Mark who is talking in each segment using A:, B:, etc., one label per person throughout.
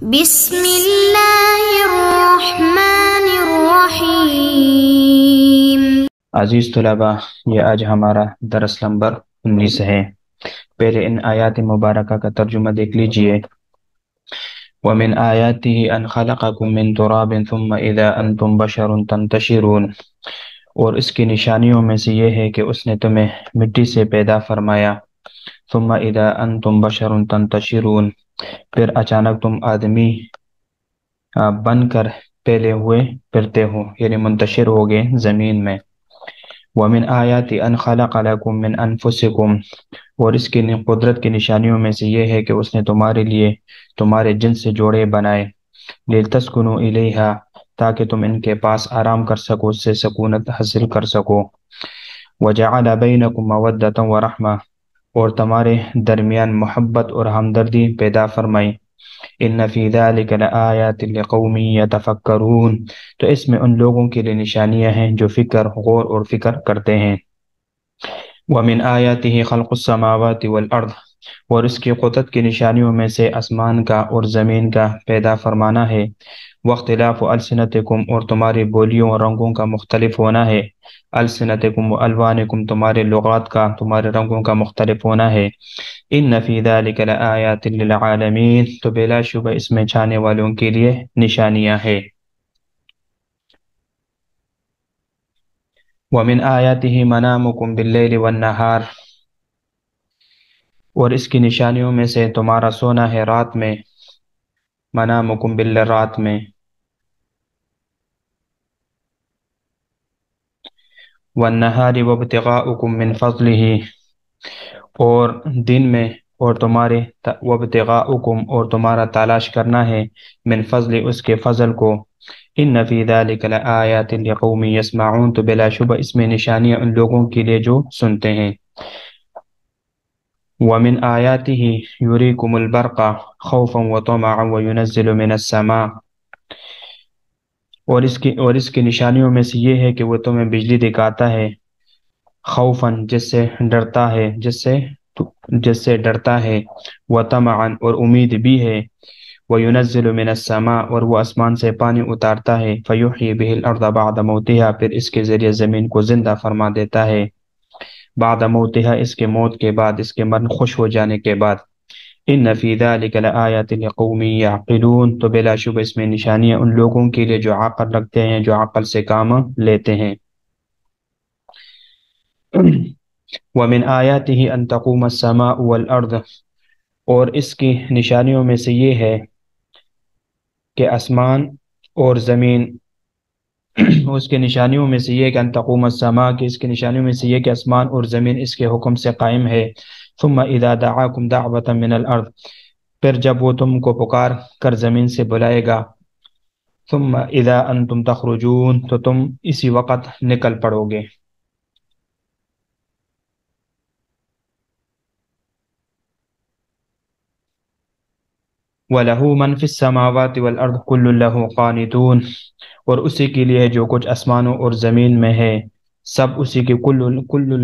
A: بسم اللہ الرحمن الرحیم۔
B: عزیز طلباء، یہ آج ہمارا درس نمبر 19 ہے۔ پہلے ان آیات مبارکہ کا ترجمہ دیکھ لیجئے۔ وَمِنْ آيَاتِهِ أَنْ خَلَقَكُم مِّن تُرَابٍ ثُمَّ إِذَا أَنْتُمْ بَشَرٌ تَنْتَشِرُونَ، اور اس کی نشانیوں میں سے یہ ہے کہ اس نے تمہیں مٹی سے پیدا فرمایا۔ ثُمَّ إِذَا أَنْتُمْ بَشَرٌ تَنْتَشِرُونَ، پھر اچانک تم آدمی بن کر پھیلے ہوئے پھرتے ہو، یعنی منتشر ہو گئے زمین میں۔ وَمِنْ آيَاتِ أَنْ خَلَقَ لَكُم مِّنْ أَنفُسِكُمْ، اور اس کی قدرت کی نشانیوں میں سے یہ ہے کہ اس نے تمہارے لیے تمہارے جنس سے جوڑے بنائے۔ لِتَسْكُنُوا إِلَيْهَا، تاکہ تم ان کے پاس آرام کر سکو، اس سے سکونت حاصل کر سکو۔ وَجَعَلَ بَيْنَكُمْ مَوَدَّةً وَرَحْمَةً، اور تمہارے درمیان محبت اور ہمدردی پیدا فرمائی۔ ان فی ذلک لآیات لقوم یتفکرون، تو اس میں ان لوگوں کے لیے نشانیاں ہیں جو غور اور فکر کرتے ہیں۔ ومن آیاتہ خلق السماوات والارض، اور اس کی قدرت کی نشانیوں میں سے آسمان کا اور زمین کا پیدا فرمانا ہے۔ واختلاف السنتکم، اور تمہاری بولیوں اور رنگوں کا مختلف ہونا ہے۔ السنتکم و الوانکم، تمہارے لغات کا، تمہارے رنگوں کا مختلف ہونا ہے۔ ان فی ذلک لآیات للعالمین، تو بلا شبہ اس میں چاہنے والوں کے لیے نشانیاں ہیں۔ ومن آیاتہ منامکم باللیل والنہار، اور اس کی نشانیوں میں سے تمہارا سونا ہے رات میں۔ منامکم باللیل، رات میں۔ والنہار وابتغاؤکم من فضلہ، اور دن میں، اور تمہارے وابتغاؤکم، اور تمہارا تلاش کرنا ہے، من فضل، اس کے فضل کو۔ ان فی ذلک لآیات لقوم یسمعون، تو بلا شبہ اس میں نشانیاں ان لوگوں کے لیے جو سنتے ہیں۔ ومن آیاتہ یریکم البرق خوفا وطمعا وینزل من السماء، اور اس کی نشانیوں میں سے یہ ہے کہ وہ تمہیں بجلی دکھاتا ہے، خوفاً، جس سے ڈرتا ہے، وطمعا، اور امید بھی ہے، وینزل من السماء، اور وہ آسمان سے پانی اتارتا ہے، فیحیی بہ الارض بعد موتها، پھر اس کے ذریعے زمین کو زندہ فرما دیتا ہے، بعد موتها، اس کے موت کے بعد، اس کے مرن خوش ہو جانے کے بعد۔ ان فی ذلک لآیات لقوم یعقلون، تو بلا شبہ اس میں نشانیاں ان لوگوں کے لیے جو عقل رکھتے ہیں، جو عقل سے کام لیتے ہیں۔ ومن آیاتہ ان تقوم السماء والارض، اور اس کی نشانیوں میں سے یہ ہے کہ آسمان اور زمین، اس کے نشانیوں میں سے یہ کہ ان تقوم السماء، کہ اس کے نشانیوں میں سے یہ کہ آسمان اور زمین اس کے حکم سے قائم ہے۔ ثم اذا دعاکم دعوة من الارض، پھر جب وہ تم کو پکار کر زمین سے بلائے گا۔ ثم اذا انتم تخرجون، تو تم اسی وقت نکل پڑو گے۔ وَلَهُ مَنْ فِي السَّمَاوَاتِ وَالْأَرْضِ كُلٌّ لَهُ قَانِتُونَ، اور اسی کے لیے جو کچھ آسمانوں اور زمین میں ہے، سب اسی کے، کل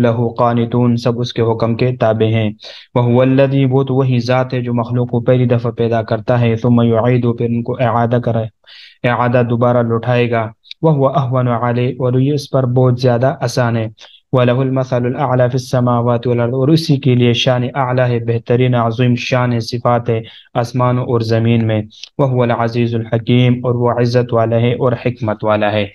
B: لہ قانتون، سب اس کے حکم کے تابع ہیں۔ وَهُوَ الَّذِي، وہ تو وہی ذات ہے جو مخلوق کو پہلی دفعہ پیدا کرتا ہے، ثم يعيد، پھر ان کو اعادہ دوبارہ لوٹائے گا۔ وَهُوَ أَهْوَنُ عَلَيْهِ، اور یہ اس پر بہت زیادہ آسان ہے۔ وَلَهُ الْمَثَلُ الْأَعْلَى فِي السَّمَاوَاتِ وَالْأَرْضِ، اور اسی کے لیے شان اعلیٰ ہے، بہترین عظیم شان صفات ہے آسمانوں اور زمین میں۔ وَهُوَ الْعَزِيزُ الْحَكِيمُ، اور وہ عزت والا ہے اور حکمت والا ہے۔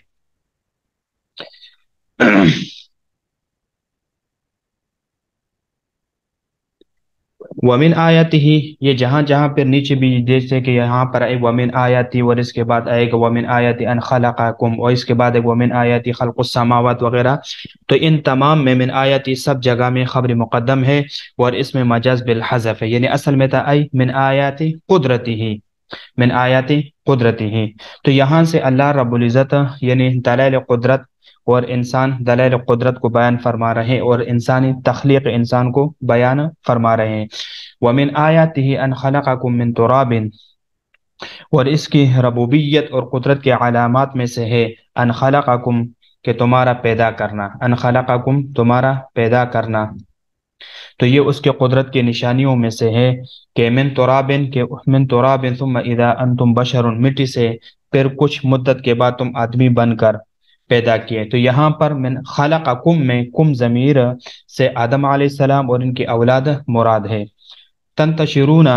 B: ومن آیاتہ، یہ جہاں جہاں پر نیچے بھی جیسے کہ یہاں پر آئے ومن آیاتی، اور اس کے بعد آئے گا ومن آیاتی ان خلقکم، اور اس کے بعد ایک ومن آیاتی خلق السماوات وغیرہ، تو ان تمام میں من آیاتی سب جگہ میں خبر مقدم ہے، اور اس میں مجاز بالحذف ہے، یعنی اصل میں تھا ای من آیاتی قدرتی ہی، من آیاتی قدرتی ہی، تو یہاں سے اللہ رب العزت یعنی دلائل قدرت اور انسان دلائل قدرت کو بیان فرما رہے ہیں، اور انسانی تخلیق انسان کو بیان فرما رہے ہیں۔ وَمِنْ آیَاتِهِ أَنْ خَلَقَكُم مِّن تُرَابٍ، اور اس کی ربوبیت اور قدرت کے علامات میں سے ہے ان خلقکم، کہ تمہارا پیدا کرنا، ان خلقکم، تمہارا پیدا کرنا، تو یہ اس کے قدرت کی نشانیوں میں سے ہے کہ من تراب ثم اذا انتم بشر، مٹی سے پھر کچھ مدت کے بعد تم آدمی بن کر پیدا کیے۔ تو یہاں پر من خلقکم میں کم ضمیر سے آدم علیہ السلام اور ان کی اولاد مراد ہے۔ تنتشرون،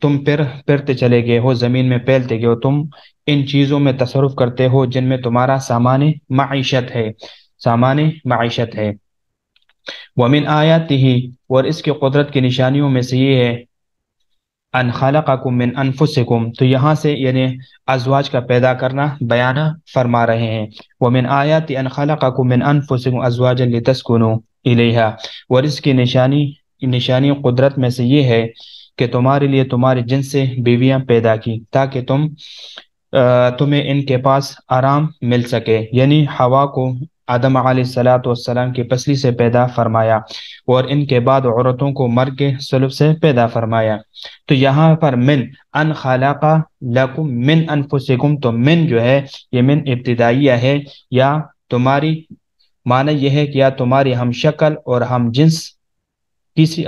B: تم پھرتے چلے گئے ہو، زمین میں پھیلتے گئے ہو، تم ان چیزوں میں تصرف کرتے ہو جن میں تمہارا سامان معیشت ہے، سامان معیشت ہے۔ ومن آیاتہ، اور اس کی قدرت کی نشانیوں میں سے یہ ہے ان خلقکم من انفسکم، تو یہاں سے یعنی ازواج کا پیدا کرنا بیان فرما رہے ہیں۔ ومن آیات ان خلقکم من انفسکم ازواجا لتسکنوا الیہا، اور اس کی نشانی قدرت میں سے یہ ہے کہ تمہارے لیے تمہارے جنس سے بیویاں پیدا کی تاکہ تمہیں ان کے پاس آرام مل سکے، یعنی حوا کو آدم علیہ السلام کی پسلی سے پیدا فرمایا اور ان کے بعد عورتوں کو مرد کے سلب سے پیدا فرمایا۔ تو یہاں پر من ان خلق لکم من انفسکم، تو من جو ہے یہ من ابتدائیہ ہے، یا تمہاری معنی یہ ہے کہ یا تمہاری ہم شکل اور ہم جنس کسی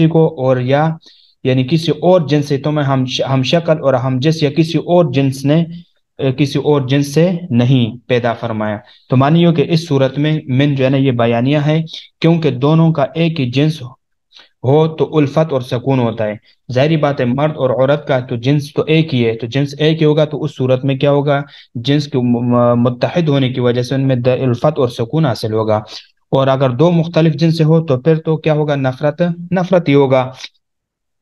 B: کو، اور یا یعنی کسی اور جنس سے تمہیں ہم شکل اور ہم جنس، یا کسی اور جنس نے کسی اور جنس سے نہیں پیدا فرمایا۔ تو مانیو کہ اس صورت میں من جو ہے نا یہ بیانیہ ہے، کیونکہ دونوں کا ایک ہی جنس ہو تو الفت اور سکون ہوتا ہے۔ ظاہری بات ہے مرد اور عورت کا تو جنس تو ایک ہی ہے، تو جنس ایک ہی ہوگا، تو اس صورت میں کیا ہوگا، جنس کے متحد ہونے کی وجہ سے ان میں الفت اور سکون حاصل ہوگا۔ اور اگر دو مختلف جنس سے ہو تو پھر تو کیا ہوگا، نفرت ہی ہوگا۔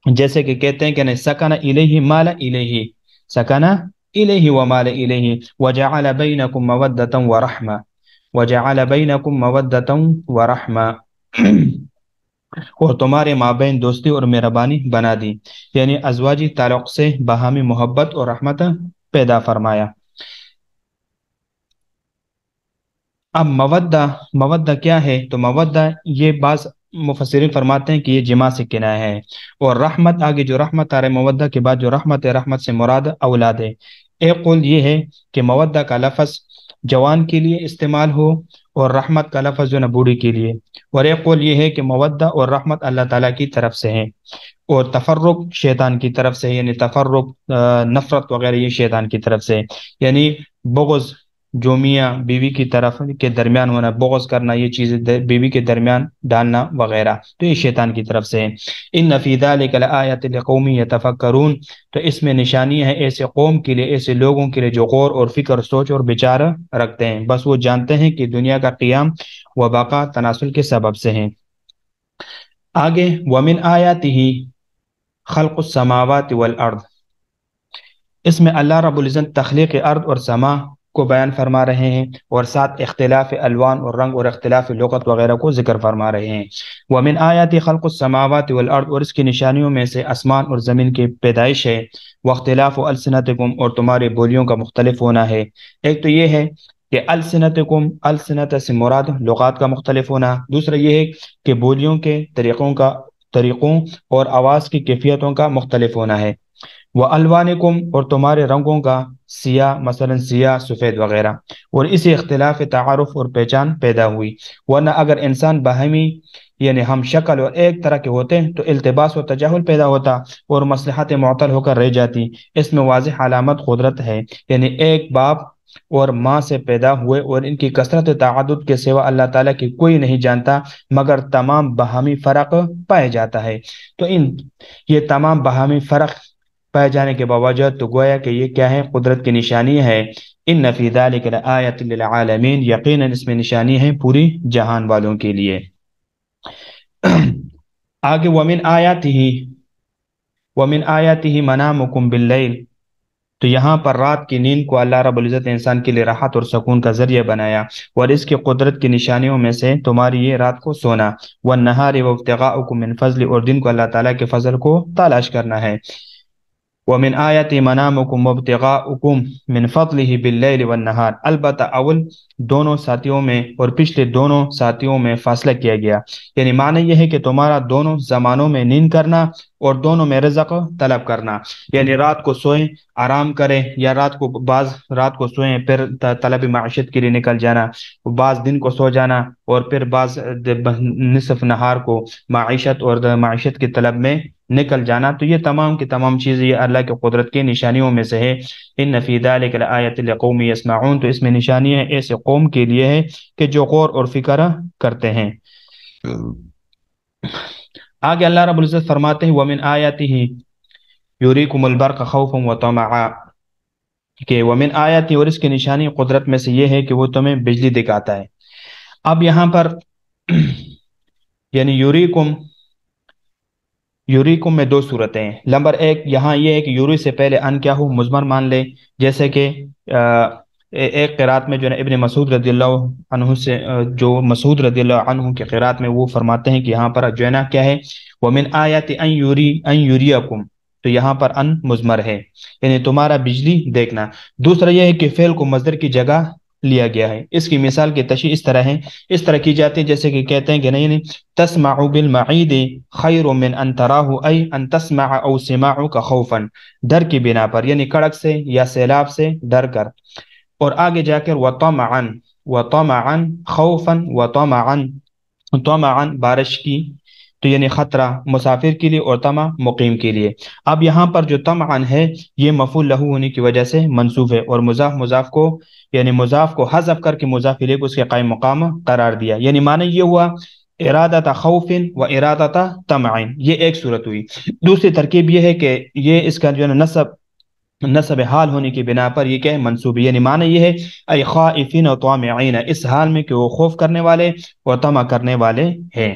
B: جیسے کہ کہتے ہیں کہ نہیں، سکن الیہ مال الیہ، سکن الیہ ومال الیہ، وجعل بینکم مودۃ ورحمہ، وجعل بینکم مودۃ ورحمہ، اور تمہارے مابین دوستی اور مہربانی بنا دی، یعنی ازواجی تعلق سے باہمی محبت اور رحمت پیدا فرمایا۔ اب مودہ کیا ہے؟ تو مودہ یہ بعض مفسرین فرماتے ہیں کہ یہ جماع سے کنایہ ہے، اور رحمت آگے جو رحمت آ رہے مودہ کے بعد جو رحمت ہے، رحمت سے مراد اولاد ہے۔ ایک قول یہ ہے کہ مودہ کا لفظ جوان کے لیے استعمال ہو اور رحمت کا لفظ جو نا بوڑھی کے لیے، اور ایک قول یہ ہے کہ مودہ اور رحمت اللہ تعالیٰ کی طرف سے ہے، اور تفرق شیطان کی طرف سے، یعنی تفرق نفرت وغیرہ یہ شیطان کی طرف سے، یعنی بغض جو میاں بیوی کی طرف کے درمیان ہونا، بغض کرنا، یہ چیزیں بیوی کے درمیان ڈالنا وغیرہ، تو یہ شیطان کی طرف سے ہے۔ ان فی ذلک لآیۃ لقوم یتفکرون، تو اس میں نشانی ہے ایسے قوم کے لیے، ایسے لوگوں کے لیے جو غور اور فکر، سوچ اور بچار رکھتے ہیں، بس وہ جانتے ہیں کہ دنیا کا قیام و بقا تناسل کے سبب سے ہیں۔ آگے ومن آیاتہ خلق السماوات والارض، اس میں اللہ رب العزت تخلیق ارض اور سما کو بیان فرما رہے ہیں، اور ساتھ اختلاف الوان اور رنگ اور اختلاف لغت وغیرہ کو ذکر فرما رہے ہیں۔ ومن آیات خلق السماوات والارض، اور اس کی نشانیوں میں سے آسمان اور زمین کی پیدائش ہے، واختلاف السنتکم، اور تمہاری بولیوں کا مختلف ہونا ہے۔ ایک تو یہ ہے کہ السنتکم، السنت سے مراد لغات کا مختلف ہونا، دوسرا یہ ہے کہ بولیوں کے طریقوں اور آواز کی کیفیتوں کا مختلف ہونا ہے۔ وَأَلْوَانِكُمْ، اور تمہارے رنگوں کا، سیاہ مثلا سیاہ سفید وغیرہ، اور اسی اختلاف تعارف اور پہچان پیدا ہوئی، ورنہ اگر انسان باہمی یعنی ہم شکل اور ایک طرح کے ہوتے تو التباس و تجاہل پیدا ہوتا اور مصلحت معطل ہو کر رہ جاتی۔ اس میں واضح علامت قدرت ہے، یعنی ایک باپ اور ماں سے پیدا ہوئے، اور ان کی کثرت تعدد کے سوا اللہ تعالیٰ کی کوئی نہیں جانتا، مگر تمام باہمی فرق پایا جاتا ہے۔ تو یہ تمام باہمی فرق پائے جانے کے باوجود تو گویا کہ یہ کیا ہے، قدرت کی نشانی ہے۔ ان فی ذلک لآیۃ للعالمین، یقیناً اس میں نشانی ہے پوری جہان والوں کے لیے۔ آگے ومن آیاتہ منامکم باللیل، تو یہاں پر رات کی نیند کو اللہ رب العزت نے انسان کے لیے راحت اور سکون کا ذریعہ بنایا، اور اس کی قدرت کی نشانیوں میں سے تمہاری یہ رات کو سونا، والنہار وابتغاؤکم من فضل، اور دن کو اللہ تعالیٰ کے فضل کو تلاش کرنا ہے۔ ومن آیات منامکم وابتغاؤکم من فضلہ باللیل والنہار، البتہ اول دونوں ساتھیوں میں اور پچھلے دونوں ساتھیوں میں فاصلہ کیا گیا، یعنی معنی یہ ہے کہ تمہارا دونوں زمانوں میں نیند کرنا اور دونوں میں رزق طلب کرنا، یعنی رات کو سوئیں آرام کریں، یا رات کو سوئیں پھر طلب معیشت کے لیے نکل جانا، بعض دن کو سو جانا، اور پھر بعض نصف نہار کو معیشت اور معیشت کی طلب میں نکل جانا. تو یہ تمام کی تمام چیزیں یہ اللہ کی قدرت کی نشانیوں میں سے ہے. ان فی ذلک لآیۃ لقوم یسمعون، تو اس میں نشانیاں ایسے قوم کے لیے ہے کہ جو غور اور فکر کرتے ہیں. آگے اللہ رب العزت فرماتے ہیں وَمِنْ آیَاتِهِ یُرِیکُمُ الْبَرْقَ خَوْفًا وَطَمَعًا، کہ وَمِنْ آیَاتِهِ، اور اس کی نشانی قدرت میں سے یہ ہے کہ وہ تمہیں بجلی دکھاتا ہے. اب یہاں پر یعنی یوریکم میں دو صورتیں ہیں. نمبر ایک یہاں یہ ہے کہ یوری سے پہلے ان کیا ہو، مضمر مان لے، جیسے کہ ایک قرات میں جو ہے ابن مسعود رضی اللہ عنہ سے، جو مسعود رضی اللہ عنہ کے قرات میں وہ فرماتے ہیں کہ یہاں پر جو ہے نا کیا ہے، وَمِنْ آیَاتِ أَن یُرِیَکُم، تو یہاں پر ان مضمر ہے، یعنی تمہارا بجلی دیکھنا. دوسرا یہ ہے کہ فعل کو مصدر کی جگہ لیا گیا ہے. اس کی مثال کی تشریح اس طرح ہے، اس طرح کی جاتی ہے جیسے کہ کہتے ہیں کہ نہیں تسمع بالمعید خیر من ان تراہ، ای ان تسمع او سماعک خوفا، ڈر کی بنا پر، یعنی کڑک سے یا سیلاب سے ڈر کر. اور آگے جا کر وطمعا خوفا طمعا بارش کی، تو یعنی خطرہ مسافر کے لیے اور طمع مقیم کے لیے. اب یہاں پر جو طمعا ہے یہ مفعول لہو ہونے کی وجہ سے منصوب ہے، اور مضاف کو یعنی مضاف کو حذف کر کے مضاف الیہ کو اس کے قائم مقام قرار دیا. یعنی معنی یہ ہوا ارادت خوف و ارادت طمع، یہ ایک صورت ہوئی. دوسری ترکیب یہ ہے کہ یہ اس کا جو ہے نصب حال ہونے کی بنا پر یہ کیا ہے، منصوب، یعنی معنی یہ ہے ای خائفین و طامعین، اس حال میں کہ وہ خوف کرنے والے اور طمع کرنے والے ہیں.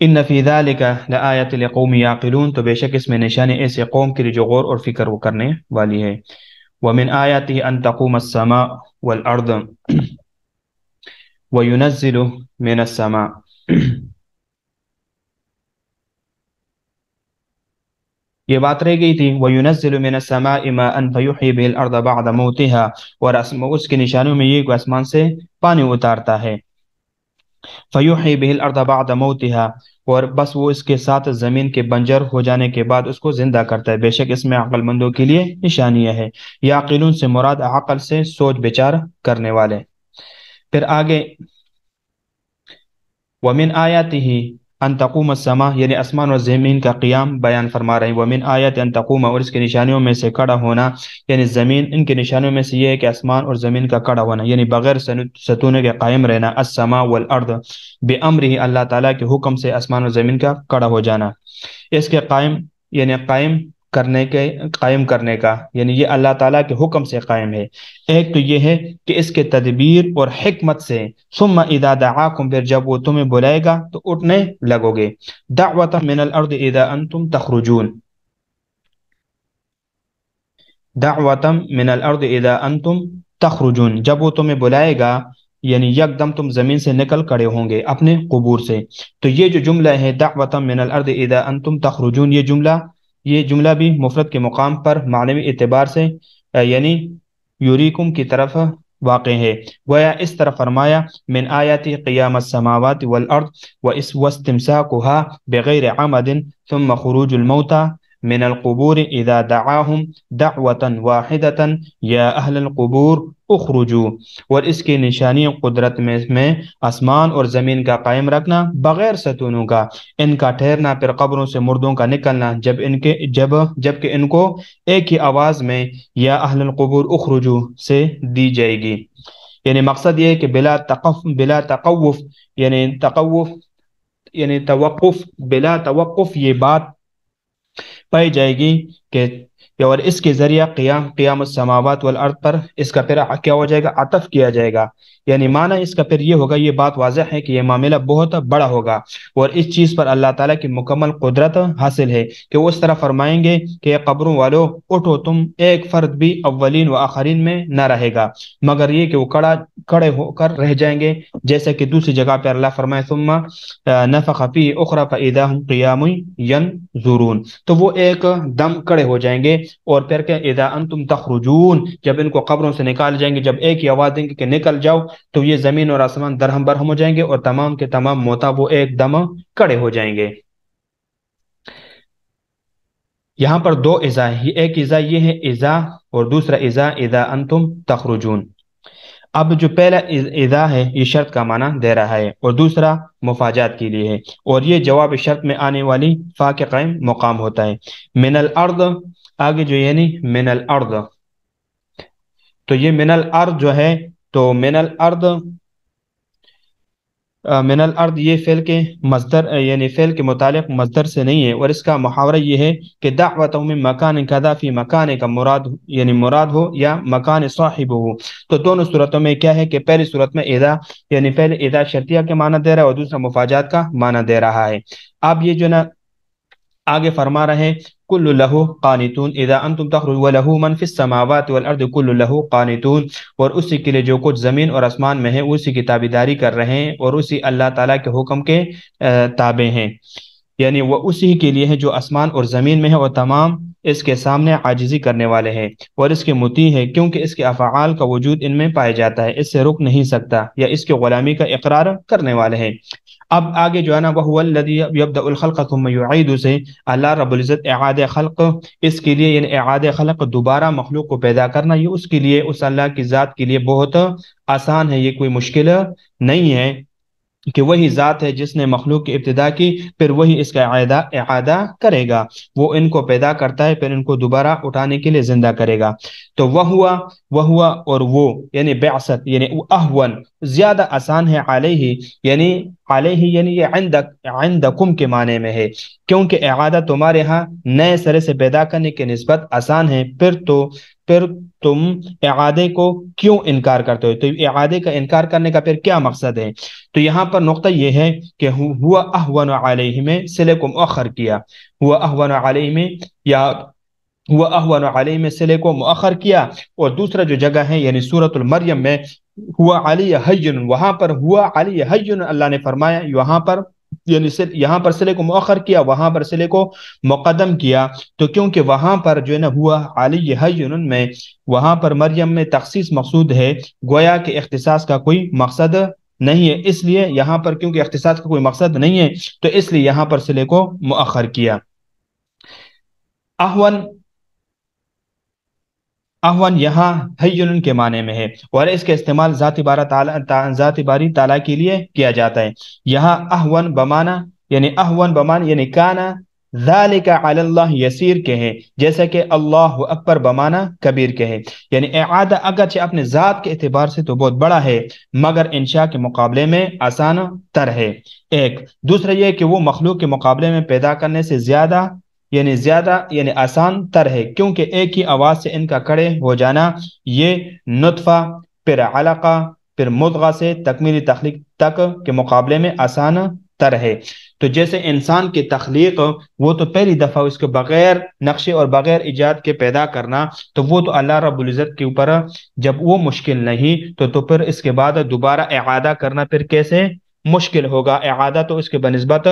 B: ان فی ذلک لآیۃ لقوم یعقلون، تو بے شک اس میں نشانی ایسے قوم کے لیے جو غور اور فکر وہ کرنے والی ہے. ومن آیاتہ ان تقوم السماء والارض وینزل من السماء، یہ بات رہ گئی تھی وَيُنَزِّلُ مِنَ السَّمَاءِ مَاءً فَيُحْيِي بِهِ الْأَرْضَ بَعْدَ مَوْتِهَا، اور اس کی نشانیوں میں یہ کہ آسمان سے پانی اتارتا ہے. فَيُحْيِي بِهِ الْأَرْضَ بَعْدَ مَوْتِهَا، اور بس وہ اس کے ساتھ زمین کے بنجر ہو جانے کے بعد اس کو زندہ کرتا ہے. بے شک اس میں عقل مندوں کے لیے نشانیاں ہے. یعقلون سے مراد عقل سے سوچ بچار کرنے والے. پھر آگے وَمِنْ آیَاتِهِ ان تقوم السماء، یعنی آسمان اور زمین کا قیام بیان فرما رہے ہیں. ومن آیات ان تقوم، اور اس کی نشانیوں میں سے کھڑا ہونا، یعنی زمین، ان کی نشانیوں میں سے یہ ہے کہ آسمان اور زمین کا کھڑا ہونا، یعنی بغیر ستون کے قائم رہنا. السماء والارض بامرہ، اللہ تعالیٰ کے حکم سے آسمان اور زمین کا کھڑا ہو جانا. اس کے قائم یعنی قائم کرنے کا، یعنی یہ اللہ تعالیٰ کے حکم سے قائم ہے. ایک تو یہ ہے کہ اس کے تدبیر اور حکمت سے. ثم اذا دعاکم، پھر جب وہ تمہیں بلائے گا تو اٹھنے لگو گے. دعوتا من الارض اذا انتم تخرجون، دعوتا من الارض اذا انتم تخرجون، جب وہ تمہیں بلائے گا یعنی یکدم تم زمین سے نکل کڑے ہوں گے اپنے قبور سے. تو یہ جو جملہ ہے دعوتا من الارض اذا انتم تخرجون، یہ جملہ بھی مفرد کے مقام پر معنوی اعتبار سے یعنی یوریکم کی طرف واقع ہے. گویا اس طرح فرمایا من آیات قیام السماوات والارض واستمساکها بغیر عمد ثم خروج الموتى من القبور اذا دعاهم دعوة واحدة یا اہل القبور اخرجوا، اور اس کی نشانی قدرت میں آسمان اور زمین کا قائم رکھنا بغیر ستونوں کا، ان کا ٹھہرنا پھر قبروں سے مردوں کا نکلنا جب کہ ان کو ایک ہی آواز میں یا اہل القبور اخرجوا سے دی جائے گی. یعنی مقصد یہ ہے کہ بلا تقوف یعنی توقف، بلا توقف یہ بات پائی جائے گی کہ، اور اس کے ذریعہ قیام السماوات والارض پر اس کا پھر کیا ہو جائے گا، عطف کیا جائے گا. یعنی معنی اس کا پھر یہ ہوگا، یہ بات واضح ہے کہ یہ معاملہ بہت بڑا ہوگا، اور اس چیز پر اللہ تعالیٰ کی مکمل قدرت حاصل ہے کہ وہ اس طرح فرمائیں گے کہ قبروں والو اٹھو، تم ایک فرد بھی اولین و آخرین میں نہ رہے گا، مگر یہ کہ وہ کھڑے ہو کر رہ جائیں گے. جیسے کہ دوسری جگہ پہ اللہ فرمائے ثم نفخ فیہ اخری فاذا ہم قیام ینظرون، تو وہ ایک دم کھڑے ہو جائیں گے. اور پھر کہ اذا انتم تخرجون، جب ان کو قبروں سے نکال جائیں گے، جب ایک ہی آواز دیں گے کہ نکل جاؤ، تو یہ زمین اور آسمان درہم برہم ہو جائیں گے، اور تمام کے تمام موتا وہ ایک دم کھڑے ہو جائیں گے. یہاں پر دو اذا ہے، ایک اذا یہ ہے اذا، اور دوسرا اذا اذا انتم تخرجون۔ اب جو پہلا اذا ہے یہ شرط کا معنی دے رہا ہے، اور دوسرا مفاجات کے لیے ہے، اور یہ جواب شرط میں آنے والی فا کے قائم مقام ہوتا ہے۔ من الارض، آگے جو یعنی من الارض، تو یہ من الارض جو ہے، تو من الارض، من الارض یہ فعل کے مصدر یعنی فعل کے متعلق مصدر سے نہیں ہے، اور اس کا محاورہ یہ ہے کہ دعوتهم من مکان کذا فی مکان کا مراد یعنی مراد ہو یا مکان صاحب ہو۔ تو دونوں صورتوں میں کیا ہے کہ پہلی صورت میں اذا یعنی فعل اذا شرطیہ کے معنی دے رہا ہے، اور دوسرا مفاجات کا معنی دے رہا ہے۔ اب یہ جو نا آگے فرما رہے ہیں کل لہو قانتون اذا انتم تخرجون وله من في السماوات والارض كل له قانتون، اور اسی کے لیے جو کچھ زمین اور آسمان میں ہے اسی کی تابعداری کر رہے ہیں اور اسی اللہ تعالیٰ کے حکم کے تابع ہیں، یعنی وہ اسی کے لیے ہے جو آسمان اور زمین میں ہے، اور تمام اس کے سامنے عاجزی کرنے والے ہیں اور اس کے مطیع ہے، کیونکہ اس کے افعال کا وجود ان میں پایا جاتا ہے، اس سے رک نہیں سکتا یا اس کے غلامی کا اقرار کرنے والے ہیں۔ اب آگے جو ہے نا وَهُوَ الَّذِي يَبْدَأُ الْخَلْقَ ثُمَّ يُعِيدُ سے اللہ رب العزت اعادہ خلق، اس کے لیے یعنی اعادہ خلق دوبارہ مخلوق کو پیدا کرنا، یہ اس کے لیے اس اللہ کی ذات کے لیے بہت آسان ہے، یہ کوئی مشکل نہیں ہے کہ وہی ذات ہے جس نے مخلوق کی ابتدا کی، پھر وہی اس کا اعادہ کرے گا، وہ ان کو پیدا کرتا ہے پھر ان کو دوبارہ اٹھانے کے لیے زندہ کرے گا۔ تو وہ اور وہ یعنی بعثت یعنی اہون زیادہ آسان ہے، علیہ یعنی یہ عندکم کے معنی میں ہے، کیونکہ اعادہ تمہارے ہاں نئے سرے سے پیدا کرنے کی نسبت آسان ہے، پھر تم اعادے کو کیوں انکار کرتے ہو؟ تو اعادے کا انکار کرنے کا پھر کیا مقصد ہے؟ تو یہاں پر نقطہ یہ ہے کہ ہوا اہون علیہ میں صلے کو مؤخر کیا، ہوا اہون علیہ میں یا ہوا اہون علیہ میں صلے کو مؤخر کیا، اور دوسرا جو جگہ ہے یعنی سورۃ المریم میں ہوا علی حین، وہاں پر ہوا علی حین اللہ نے فرمایا، وہاں پر یعنی یہاں پر صلے کو مؤخر کیا، وہاں پر صلے کو مقدم کیا، تو کیونکہ وہاں پر جو ہے نا ہوا علی حین میں وہاں پر مریم میں تخصیص مقصود ہے، گویا کہ اختصاص کا کوئی مقصد نہیں ہے، اس لیے یہاں پر کیونکہ اختصاص کا کوئی مقصد نہیں ہے تو اس لیے یہاں پر صلے کو مؤخر کیا۔ اہون یہاں حین کے معنی میں ہے، اور اس کا استعمال ذات باری تعالیٰ کے لیے کیا جاتا ہے۔ یہاں اہون بمعنی یعنی کانا ذالک علی اللہ یسیر کے ہیں، جیسا کہ اللہ اکبر بمعنی کبیر کے ہیں، یعنی اعادہ اگرچہ اپنے ذات کے اعتبار سے تو بہت بڑا ہے مگر انشاء کے مقابلے میں آسان تر ہے۔ ایک دوسرا یہ کہ وہ مخلوق کے مقابلے میں پیدا کرنے سے زیادہ یعنی آسان تر ہے، کیونکہ ایک ہی آواز سے ان کا کھڑے ہو جانا یہ نطفہ پھر علقہ پھر مضغہ سے تکمیلی تخلیق تک کے مقابلے میں آسان تر ہے۔ تو جیسے انسان کی تخلیق وہ تو پہلی دفعہ اس کے بغیر نقشے اور بغیر ایجاد کے پیدا کرنا، تو وہ تو اللہ رب العزت کے اوپر جب وہ مشکل نہیں تو پھر اس کے بعد دوبارہ اعادہ کرنا پھر کیسے مشکل ہوگا؟ اعادہ تو اس کے بنسبت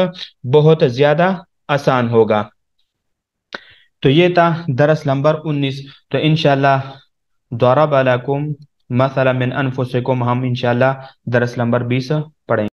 B: بہت زیادہ آسان ہوگا۔ تو یہ تھا درس نمبر 19، تو انشاءاللہ ضرب لکم مثلا من انفسکم ہم انشاءاللہ درس نمبر 20 پڑھیں۔